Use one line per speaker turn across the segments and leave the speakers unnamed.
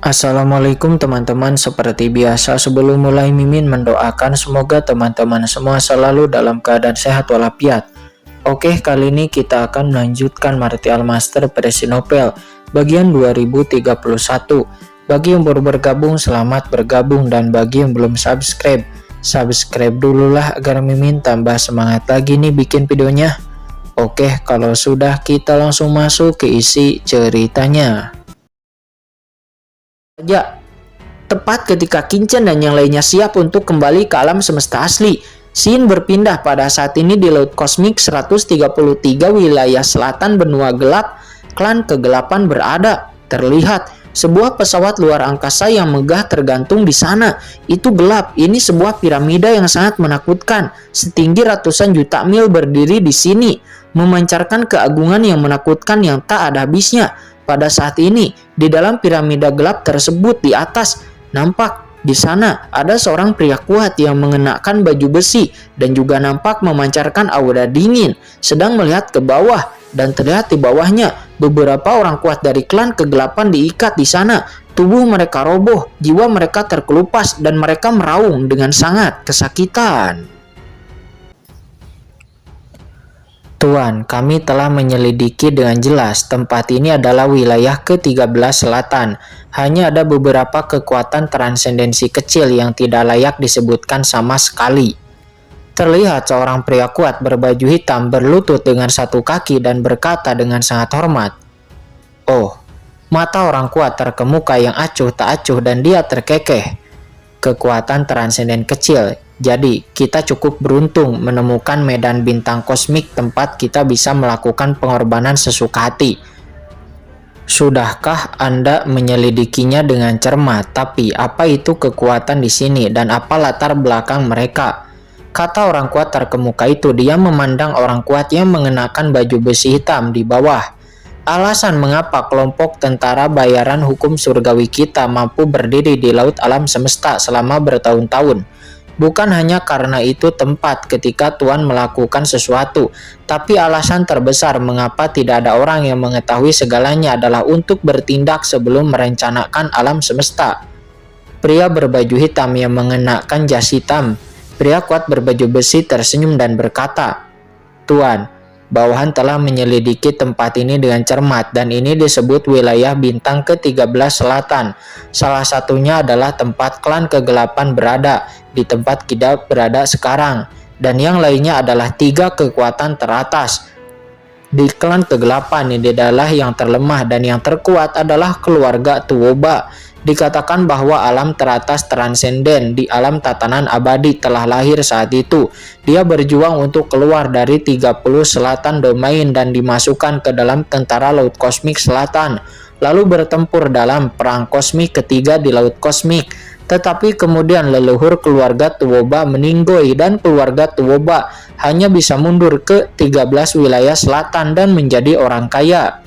Assalamualaikum teman-teman, seperti biasa sebelum mulai Mimin mendoakan semoga teman-teman semua selalu dalam keadaan sehat walafiat. Oke, kali ini kita akan melanjutkan Martial Master versi novel bagian 2031. Bagi yang baru bergabung, selamat bergabung, dan bagi yang belum subscribe, subscribe dululah agar Mimin tambah semangat lagi nih bikin videonya. Oke, kalau sudah kita langsung masuk ke isi ceritanya. Saja. Tepat ketika Kincen dan yang lainnya siap untuk kembali ke alam semesta asli, scene berpindah pada saat ini di Laut Kosmik 133 wilayah selatan benua gelap. Klan kegelapan berada. Terlihat sebuah pesawat luar angkasa yang megah tergantung di sana. Itu gelap. Ini sebuah piramida yang sangat menakutkan. Setinggi ratusan juta mil berdiri di sini, memancarkan keagungan yang menakutkan yang tak ada habisnya. Pada saat ini, di dalam piramida gelap tersebut di atas, nampak di sana ada seorang pria kuat yang mengenakan baju besi dan juga nampak memancarkan aura dingin, sedang melihat ke bawah, dan terlihat di bawahnya beberapa orang kuat dari klan kegelapan diikat di sana. Tubuh mereka roboh, jiwa mereka terkelupas, dan mereka meraung dengan sangat kesakitan. Tuan, kami telah menyelidiki dengan jelas. Tempat ini adalah wilayah ke-13 selatan. Hanya ada beberapa kekuatan transendensi kecil yang tidak layak disebutkan sama sekali. Terlihat seorang pria kuat berbaju hitam berlutut dengan satu kaki dan berkata dengan sangat hormat. Oh, mata orang kuat terkemuka yang acuh tak acuh dan dia terkekeh. Kekuatan transenden kecil. Jadi, kita cukup beruntung menemukan medan bintang kosmik tempat kita bisa melakukan pengorbanan sesuka hati. Sudahkah Anda menyelidikinya dengan cermat? Tapi apa itu kekuatan di sini dan apa latar belakang mereka? Kata orang kuat terkemuka itu. Dia memandang orang kuat yang mengenakan baju besi hitam di bawah. Alasan mengapa kelompok tentara bayaran hukum surgawi kita mampu berdiri di laut alam semesta selama bertahun-tahun. Bukan hanya karena itu tempat ketika Tuan melakukan sesuatu, tapi alasan terbesar mengapa tidak ada orang yang mengetahui segalanya adalah untuk bertindak sebelum merencanakan alam semesta. Pria berbaju hitam yang mengenakan jas hitam, pria kuat berbaju besi tersenyum dan berkata, Tuan, bawahan telah menyelidiki tempat ini dengan cermat dan ini disebut wilayah bintang ke-13 selatan. Salah satunya adalah tempat klan kegelapan berada, di tempat kita berada sekarang. Dan yang lainnya adalah 3 kekuatan teratas. Di klan kegelapan ini adalah yang terlemah dan yang terkuat adalah keluarga Tuoba. Dikatakan bahwa alam teratas transenden di alam tatanan abadi telah lahir saat itu. Dia berjuang untuk keluar dari 30 selatan domain dan dimasukkan ke dalam tentara laut kosmik selatan, lalu bertempur dalam perang kosmik ketiga di laut kosmik. Tetapi kemudian leluhur keluarga Tuoba meninggoy dan keluarga Tuoba hanya bisa mundur ke 13 wilayah selatan dan menjadi orang kaya.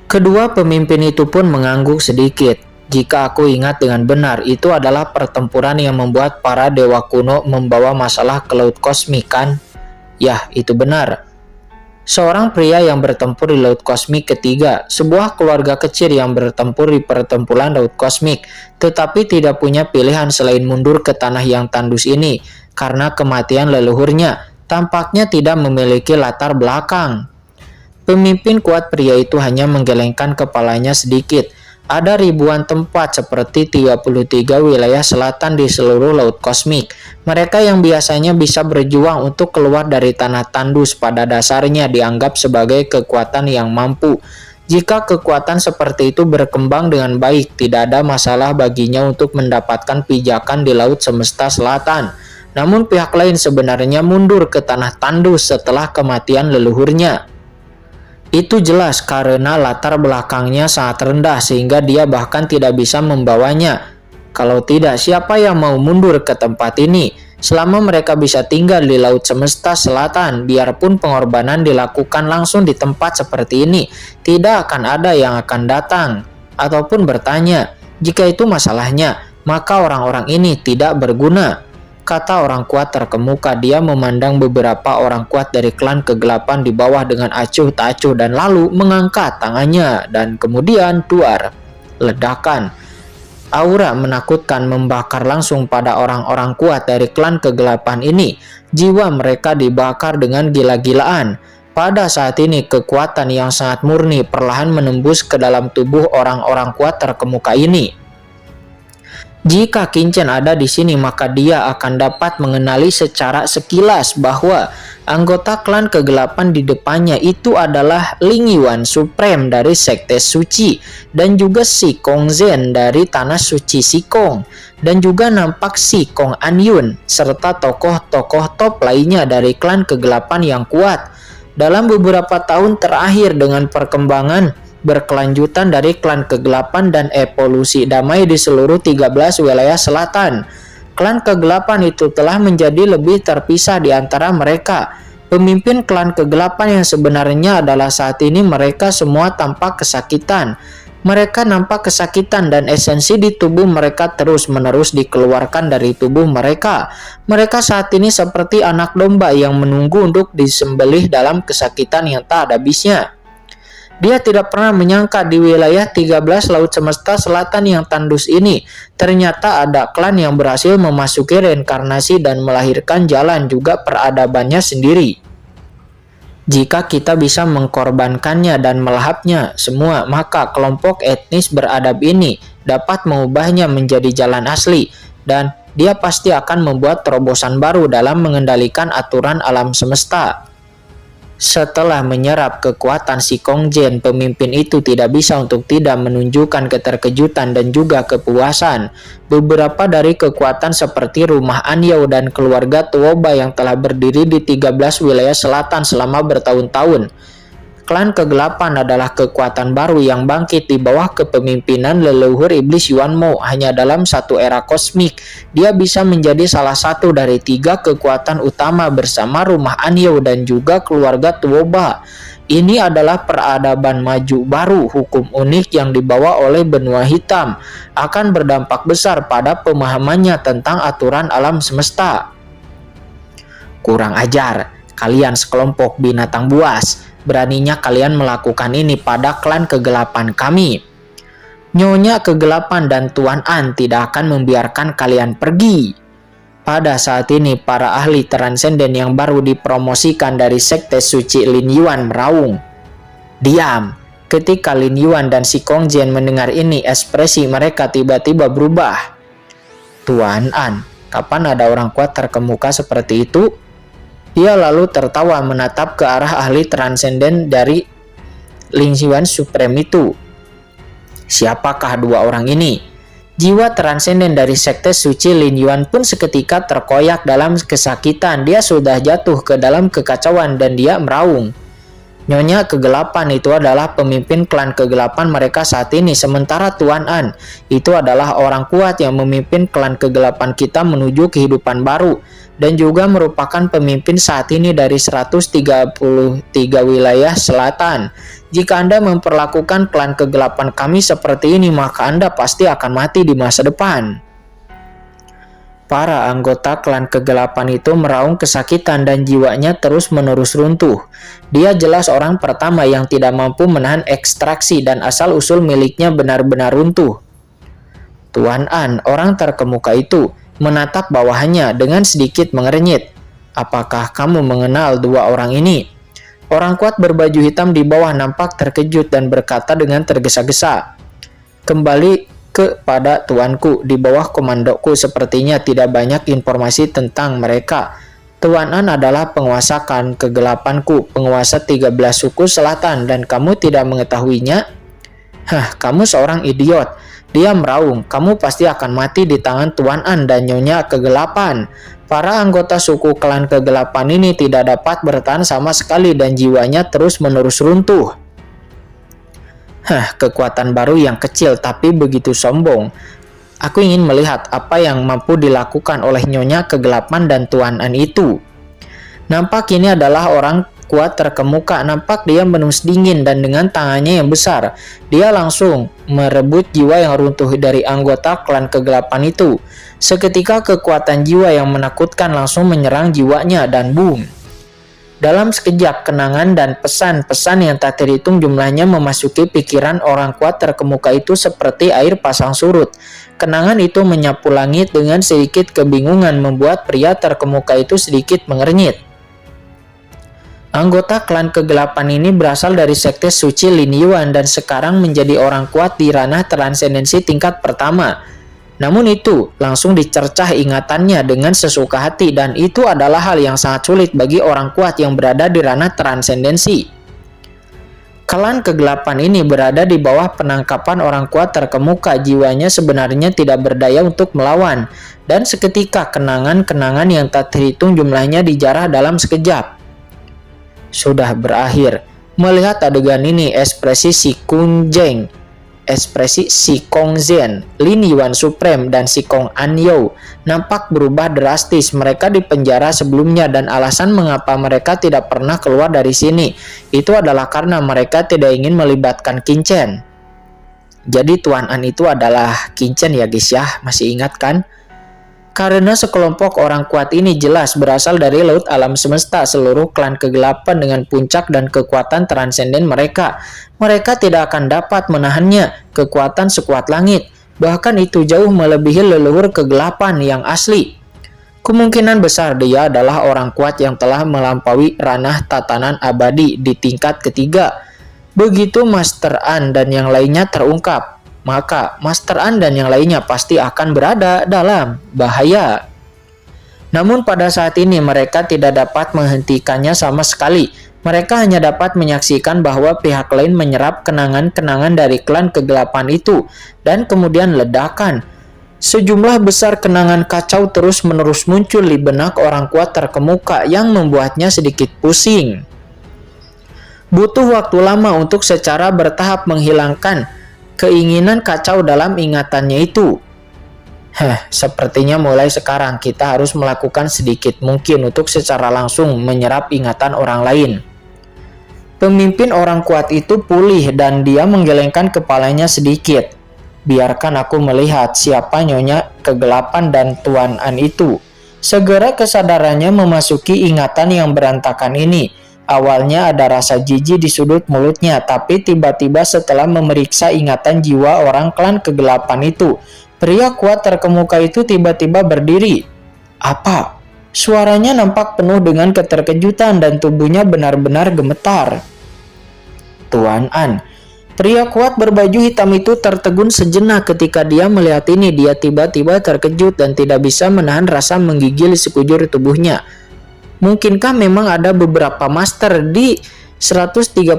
Kedua pemimpin itu pun mengangguk sedikit. Jika aku ingat dengan benar, itu adalah pertempuran yang membuat para dewa kuno membawa masalah ke laut kosmik, kan? Yah, itu benar. Seorang pria yang bertempur di laut kosmik ketiga, sebuah keluarga kecil yang bertempur di pertempuran laut kosmik, tetapi tidak punya pilihan selain mundur ke tanah yang tandus ini, karena kematian leluhurnya tampaknya tidak memiliki latar belakang. Pemimpin kuat pria itu hanya menggelengkan kepalanya sedikit. Ada ribuan tempat seperti 33 wilayah selatan di seluruh laut kosmik. Mereka yang biasanya bisa berjuang untuk keluar dari tanah tandus pada dasarnya dianggap sebagai kekuatan yang mampu. Jika kekuatan seperti itu berkembang dengan baik, tidak ada masalah baginya untuk mendapatkan pijakan di laut semesta selatan. Namun pihak lain sebenarnya mundur ke tanah tandus setelah kematian leluhurnya. Itu jelas karena latar belakangnya sangat rendah sehingga dia bahkan tidak bisa membawanya. Kalau tidak, siapa yang mau mundur ke tempat ini? Selama mereka bisa tinggal di laut semesta selatan, biarpun pengorbanan dilakukan langsung di tempat seperti ini, tidak akan ada yang akan datang ataupun bertanya. Jika itu masalahnya, maka orang-orang ini tidak berguna. Kata orang kuat terkemuka. Dia memandang beberapa orang kuat dari klan kegelapan di bawah dengan acuh tak acuh dan lalu mengangkat tangannya dan kemudian duar. ledakan. Aura menakutkan membakar langsung pada orang-orang kuat dari klan kegelapan ini. Jiwa mereka dibakar dengan gila-gilaan. Pada saat ini kekuatan yang sangat murni perlahan menembus ke dalam tubuh orang-orang kuat terkemuka ini. Jika Qin Chen ada di sini, maka dia akan dapat mengenali secara sekilas bahwa anggota klan kegelapan di depannya itu adalah Ling Yuan Supreme dari Sekte Suci, dan juga Si Kong Zhen dari Tanah Suci Sikong, dan juga nampak Si Kong An Yun, serta tokoh-tokoh top lainnya dari klan kegelapan yang kuat. Dalam beberapa tahun terakhir, dengan perkembangan berkelanjutan dari klan kegelapan dan evolusi damai di seluruh 13 wilayah selatan, klan kegelapan itu telah menjadi lebih terpisah di antara mereka. Pemimpin klan kegelapan yang sebenarnya adalah saat ini mereka semua tampak kesakitan. Mereka nampak kesakitan dan esensi di tubuh mereka terus-menerus dikeluarkan dari tubuh mereka. Mereka saat ini seperti anak domba yang menunggu untuk disembelih dalam kesakitan yang tak ada habisnya. Dia tidak pernah menyangka di wilayah 13 Laut Semesta Selatan yang tandus ini, ternyata ada klan yang berhasil memasuki reinkarnasi dan melahirkan jalan juga peradabannya sendiri. Jika kita bisa mengkorbankannya dan melahapnya semua, maka kelompok etnis beradab ini dapat mengubahnya menjadi jalan asli, dan dia pasti akan membuat terobosan baru dalam mengendalikan aturan alam semesta. Setelah menyerap kekuatan Si Kong Zhen, pemimpin itu tidak bisa untuk tidak menunjukkan keterkejutan dan juga kepuasan. Beberapa dari kekuatan seperti rumah Anyao dan keluarga Tuoba yang telah berdiri di 13 wilayah selatan selama bertahun-tahun. Klan kegelapan adalah kekuatan baru yang bangkit di bawah kepemimpinan leluhur iblis Yuan Mo. Hanya dalam satu era kosmik, dia bisa menjadi salah satu dari 3 kekuatan utama bersama rumah Anyao dan juga keluarga Tuoba. Ini adalah peradaban maju baru. Hukum unik yang dibawa oleh benua hitam akan berdampak besar pada pemahamannya tentang aturan alam semesta. Kurang ajar, kalian sekelompok binatang buas. Beraninya kalian melakukan ini pada klan kegelapan kami. Nyonya Kegelapan dan Tuan An tidak akan membiarkan kalian pergi. Pada saat ini para ahli transenden yang baru dipromosikan dari Sekte Suci Lin Yuan meraung. Diam. Ketika Lin Yuan dan Si Kong Zhen mendengar ini, ekspresi mereka tiba-tiba berubah. Tuan An, kapan ada orang kuat terkemuka seperti itu? Dia lalu tertawa menatap ke arah ahli transenden dari Ling Yuan Supreme itu. Siapakah dua orang ini? Jiwa transenden dari Sekte Suci Lin Yuan pun seketika terkoyak dalam kesakitan. Dia sudah jatuh ke dalam kekacauan dan dia meraung. Nyonya Kegelapan itu adalah pemimpin klan kegelapan mereka saat ini, sementara Tuan An itu adalah orang kuat yang memimpin klan kegelapan kita menuju kehidupan baru, dan juga merupakan pemimpin saat ini dari 133 wilayah selatan. Jika Anda memperlakukan klan kegelapan kami seperti ini, maka Anda pasti akan mati di masa depan. Para anggota klan kegelapan itu meraung kesakitan dan jiwanya terus-menerus runtuh. Dia jelas orang pertama yang tidak mampu menahan ekstraksi dan asal-usul miliknya benar-benar runtuh. Tuan An, orang terkemuka itu, menatap bawahannya dengan sedikit mengernyit. Apakah kamu mengenal dua orang ini? Orang kuat berbaju hitam di bawah nampak terkejut dan berkata dengan tergesa-gesa. Kembali kepada tuanku, di bawah komandoku sepertinya tidak banyak informasi tentang mereka. Tuan An adalah penguasa klan kegelapanku, penguasa 13 suku selatan, dan kamu tidak mengetahuinya? Hah, kamu seorang idiot. Dia meraung, kamu pasti akan mati di tangan Tuan An dan Nyonya Kegelapan. Para anggota suku klan kegelapan ini tidak dapat bertahan sama sekali dan jiwanya terus-menerus runtuh. Hah, kekuatan baru yang kecil tapi begitu sombong. Aku ingin melihat apa yang mampu dilakukan oleh Nyonya Kegelapan dan Tuan An itu. Nampak ini adalah orang kuat terkemuka. Nampak dia menus dingin dan dengan tangannya yang besar, dia langsung merebut jiwa yang runtuh dari anggota klan kegelapan itu. Seketika kekuatan jiwa yang menakutkan langsung menyerang jiwanya dan boom. Dalam sekejap, kenangan dan pesan-pesan yang tak terhitung jumlahnya memasuki pikiran orang kuat terkemuka itu seperti air pasang surut. Kenangan itu menyapu langit dengan sedikit kebingungan, membuat pria terkemuka itu sedikit mengernyit. Anggota klan kegelapan ini berasal dari sekte suci Lin Yuan dan sekarang menjadi orang kuat di ranah transendensi tingkat pertama. Namun itu langsung dicercah ingatannya dengan sesuka hati, dan itu adalah hal yang sangat sulit bagi orang kuat yang berada di ranah transendensi. Klan kegelapan ini berada di bawah penangkapan orang kuat terkemuka. Jiwanya sebenarnya tidak berdaya untuk melawan, dan seketika kenangan-kenangan yang tak terhitung jumlahnya dijarah dalam sekejap. Sudah berakhir. Melihat adegan ini, ekspresi si Kunjeng, ekspresi si Kong Zhen, Lin Yuan Supreme, dan si Kong Anyou nampak berubah drastis. Mereka dipenjara sebelumnya dan alasan mengapa mereka tidak pernah keluar dari sini itu adalah karena mereka tidak ingin melibatkan Qin Chen. Jadi Tuan An itu adalah Qin Chen ya guys ya, masih ingat kan? Karena sekelompok orang kuat ini jelas berasal dari laut alam semesta, seluruh klan kegelapan dengan puncak dan kekuatan transenden mereka. Mereka tidak akan dapat menahannya, kekuatan sekuat langit. Bahkan itu jauh melebihi leluhur kegelapan yang asli. Kemungkinan besar dia adalah orang kuat yang telah melampaui ranah tatanan abadi di tingkat ketiga. Begitu Master An dan yang lainnya terungkap, maka Master An dan yang lainnya pasti akan berada dalam bahaya. Namun pada saat ini mereka tidak dapat menghentikannya sama sekali. Mereka hanya dapat menyaksikan bahwa pihak lain menyerap kenangan-kenangan dari klan kegelapan itu, dan kemudian ledakan. Sejumlah besar kenangan kacau terus-menerus muncul di benak orang kuat terkemuka yang membuatnya sedikit pusing. Butuh waktu lama untuk secara bertahap menghilangkan keinginan kacau dalam ingatannya itu. Sepertinya mulai sekarang kita harus melakukan sedikit mungkin untuk secara langsung menyerap ingatan orang lain. Pemimpin orang kuat itu pulih dan dia menggelengkan kepalanya sedikit. Biarkan aku melihat siapa nyonya kegelapan dan Tuan An itu. Segera kesadarannya memasuki ingatan yang berantakan ini. Awalnya ada rasa jijik di sudut mulutnya, tapi tiba-tiba setelah memeriksa ingatan jiwa orang klan kegelapan itu, pria kuat terkemuka itu tiba-tiba berdiri. Apa? Suaranya nampak penuh dengan keterkejutan dan tubuhnya benar-benar gemetar. Tuan An. Pria kuat berbaju hitam itu tertegun sejenak ketika dia melihat ini. Dia tiba-tiba terkejut dan tidak bisa menahan rasa menggigil di sekujur tubuhnya. Mungkinkah memang ada beberapa master di 133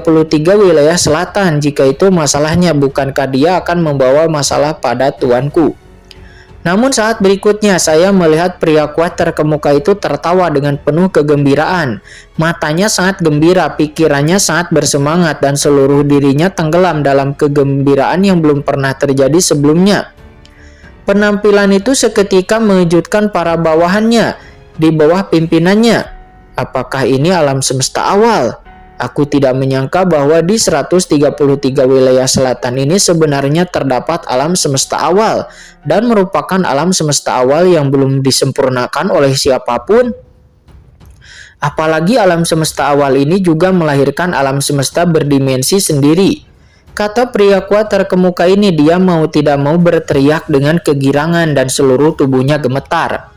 wilayah selatan? Jika itu masalahnya, bukankah dia akan membawa masalah pada tuanku? Namun saat berikutnya saya melihat pria kuat terkemuka itu tertawa dengan penuh kegembiraan. Matanya sangat gembira, pikirannya sangat bersemangat, dan seluruh dirinya tenggelam dalam kegembiraan yang belum pernah terjadi sebelumnya. Penampilan itu seketika mengejutkan para bawahannya di bawah pimpinannya. Apakah ini alam semesta awal? Aku tidak menyangka bahwa di 133 wilayah selatan ini sebenarnya terdapat alam semesta awal, dan merupakan alam semesta awal yang belum disempurnakan oleh siapapun. Apalagi alam semesta awal ini juga melahirkan alam semesta berdimensi sendiri. Kata pria kuat terkemuka ini, dia mau tidak mau berteriak dengan kegirangan dan seluruh tubuhnya gemetar.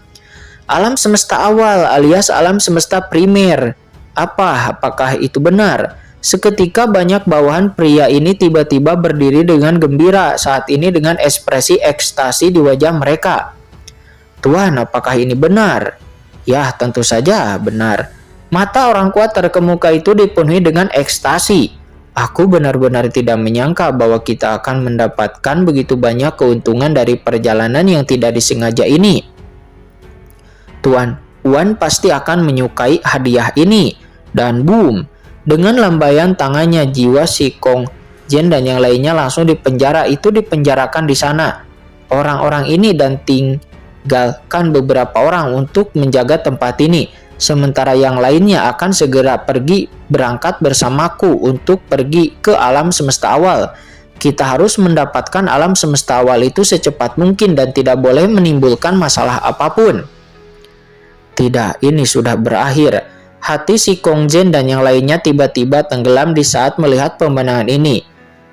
Alam semesta awal alias alam semesta primer. Apakah itu benar? Seketika banyak bawahan pria ini tiba-tiba berdiri dengan gembira, saat ini dengan ekspresi ekstasi di wajah mereka. Tuan, apakah ini benar? Ya, tentu saja benar. Mata orang kuat terkemuka itu dipenuhi dengan ekstasi. Aku benar-benar tidak menyangka bahwa kita akan mendapatkan begitu banyak keuntungan dari perjalanan yang tidak disengaja ini. Tuan, Wan pasti akan menyukai hadiah ini. Dan boom, dengan lambaian tangannya jiwa si Kong Jen dan yang lainnya langsung dipenjara. Itu dipenjarakan di sana. Orang-orang ini dan tinggalkan beberapa orang untuk menjaga tempat ini. Sementara yang lainnya akan segera pergi berangkat bersamaku untuk pergi ke alam semesta awal. Kita harus mendapatkan alam semesta awal itu secepat mungkin dan tidak boleh menimbulkan masalah apapun. Tidak, ini sudah berakhir. Hati si Kong Jen dan yang lainnya tiba-tiba tenggelam di saat melihat pemandangan ini.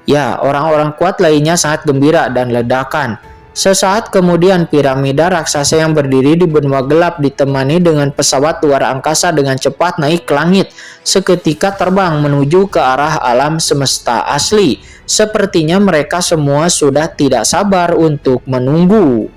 Ya, orang-orang kuat lainnya sangat gembira dan ledakan. Sesaat kemudian piramida raksasa yang berdiri di benua gelap ditemani dengan pesawat luar angkasa dengan cepat naik ke langit. Seketika terbang menuju ke arah alam semesta asli. Sepertinya mereka semua sudah tidak sabar untuk menunggu.